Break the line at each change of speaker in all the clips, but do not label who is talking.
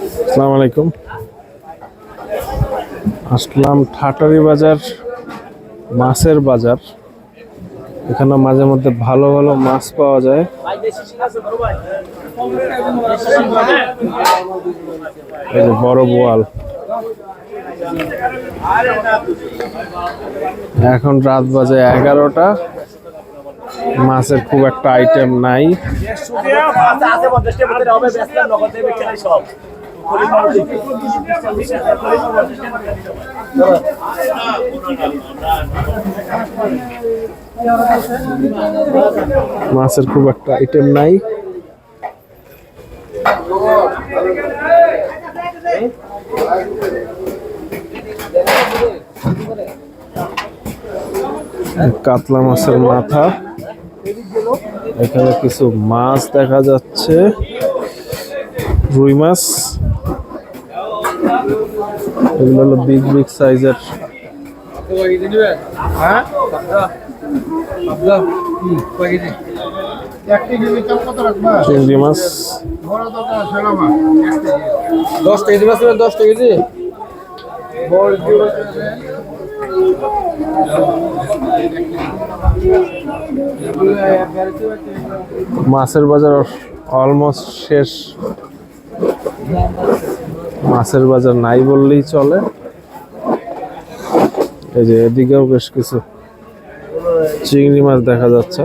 আসসালামু আলাইকুম। আসলাম ঠাটারি বাজার, মাছের বাজার। এখানে মাঝে মধ্যে ভালো ভালো মাছ পাওয়া যায়। এই যে বড় বোয়াল। এখন রাত বাজে 11টা। মাছের খুব একটা আইটেম নাই। মাছের খুব একটা আইটেম নাই। কাতলা মাছের মাথা, এখানে কিছু মাছ দেখা যাচ্ছে, রুই মাছ। এগুলো হলো বিগ বিগ সাইজের। চিংড়ি মাছ
10 কেজি মাছ 10 কেজি।
মাছের বাজার অলমোস্ট শেষ। মাছের বাজার নাই বললেই চলে। এই যে এদিকেও বেশ কিছু চিংড়ি মাছ দেখা যাচ্ছে।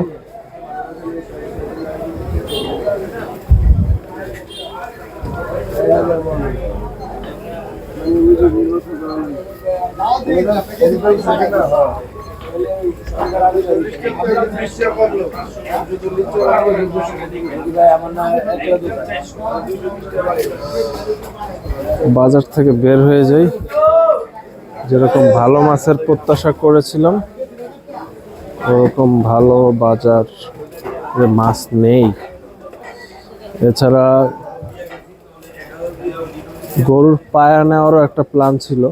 বাজার থেকে বের হয়ে যাই। যেরকম ভালো মাছের প্রত্যাশা করেছিলাম ওরকম ভালো বাজার মাছ নেই। এছাড়া গরুর পায়া নেওয়ারও একটা প্ল্যান ছিল।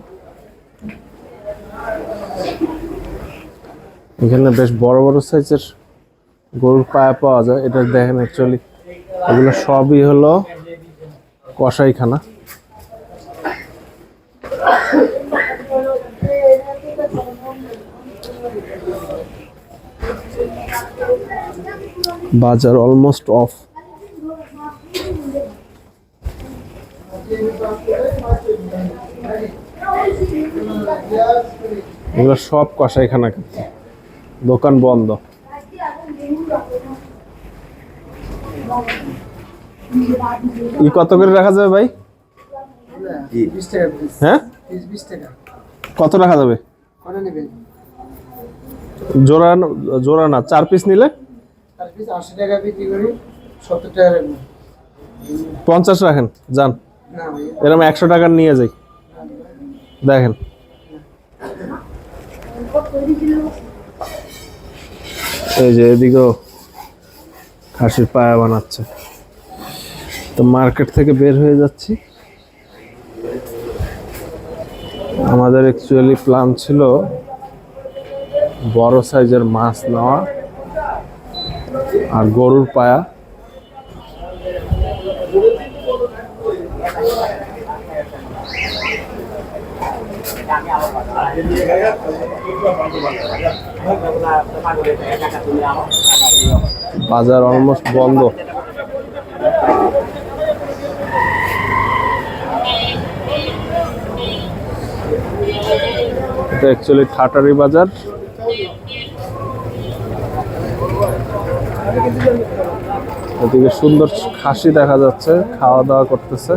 এখানে বেশ বড় বড় সাইজের গরুর পায়া পাওয়া যায়। এটা দেখেন, অ্যাকচুয়ালি এগুলো সবই হলো কসাইখানা। বাজার অলমোস্ট অফ। এগুলো সব কসাইখানা, দোকান বন্ধ। কত করে রাখা যাবে ভাই? হ্যাঁ, কত রাখা যাবে? জোড়া জোড়া না, 4 পিস নিলে
80 টাকা বিক্রি করি, 70 টাকা রাখবো।
50 রাখেন, যান। এরকম 100 টাকার নিয়ে যাই। দেখেন, এই যে এদিকেও খাসির পায়া বানাচ্ছে। তো মার্কেট থেকে বের হয়ে যাচ্ছি। আমাদের অ্যাকচুয়ালি প্ল্যান ছিল বড় সাইজের মাছ নেওয়া আর গরুর পায়া। বাজার অলমোস্ট বন্ধ। এটা অ্যাকচুয়ালি ঠাটারি বাজার। এদিকে সুন্দর খাসি দেখা যাচ্ছে, খাওয়া দাওয়া করতেছে।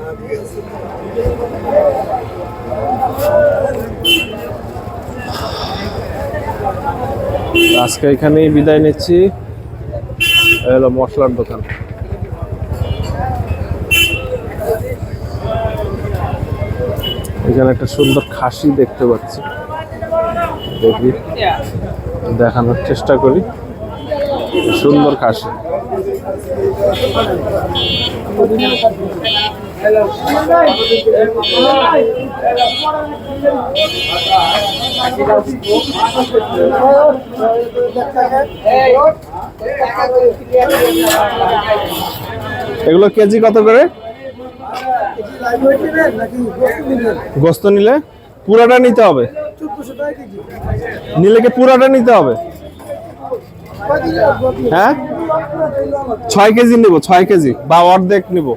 আজকে এখানেই বিদায় নিচ্ছি। হলো মশলার দোকান। এখানে একটা সুন্দর খাসি দেখতে পাচ্ছি, দেখি দেখানোর চেষ্টা করি। সুন্দর খাসি। এগুলো কেজি কত করে?
লাইভ ওয়েট নেবেন নাকি গোস্ত নেবেন?
গোস্ত নিলে পুরাটা নিতে হবে,
1400 টাকা কেজি।
নিলে কি পুরাটা নিতে হবে?
কয় দিলে আপনি?
হ্যাঁ,
পুরো দিলো আমার।
6 কেজি নিব, 6 কেজি বা অর্ধেক নিব।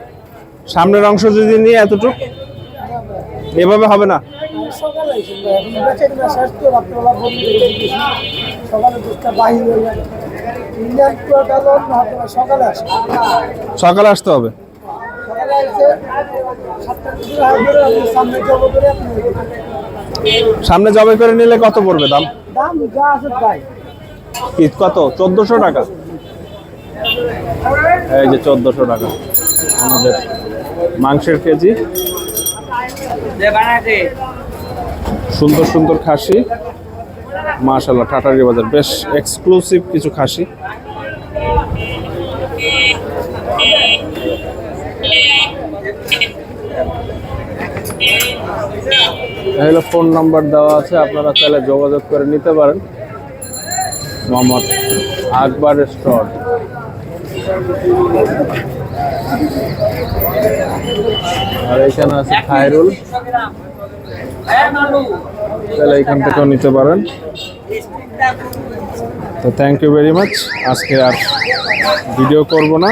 সামনের অংশ যদি নিয়ে এতটুকু, এভাবে হবে না।
সকালে আইছেন ভাই, এখন বেচেন না, শেষ তো রাত্রেবেলা বন্ধ করে দিয়েছি। সকালে দুধটা বাহির হয়ে যায়। ইন্ডিয়ান পুরোটা লোন না, আপনারা সকালে আসেন।
সকালে আসতে হবে।
সকালে এসে 7টার দিকে হাই করে আপনি সামনে জব করে আপনি
সামনে জবাই করে নিলে কত পড়বে দাম?
দাম যা আছে তাই।
কি কত? 1400 টাকা। এই যে 1400 টাকা আমাদের মাংসের কেজি। সুন্দর সুন্দর খাসি, মাশাআল্লাহ। টাটারি বাজার বেশ এক্সক্লুসিভ কিছু খাসি। এই হলো ফোন নাম্বার দেওয়া আছে, আপনারা চাইলে যোগাযোগ করে নিতে পারেন। মোহাম্মদ আকবর স্টোর। আর এখানে আছে খায়রুল, তাহলে এখান থেকেও নিতে পারেন। তো থ্যাংক ইউ ভেরি মাচ। আজকে আর ভিডিও করব না।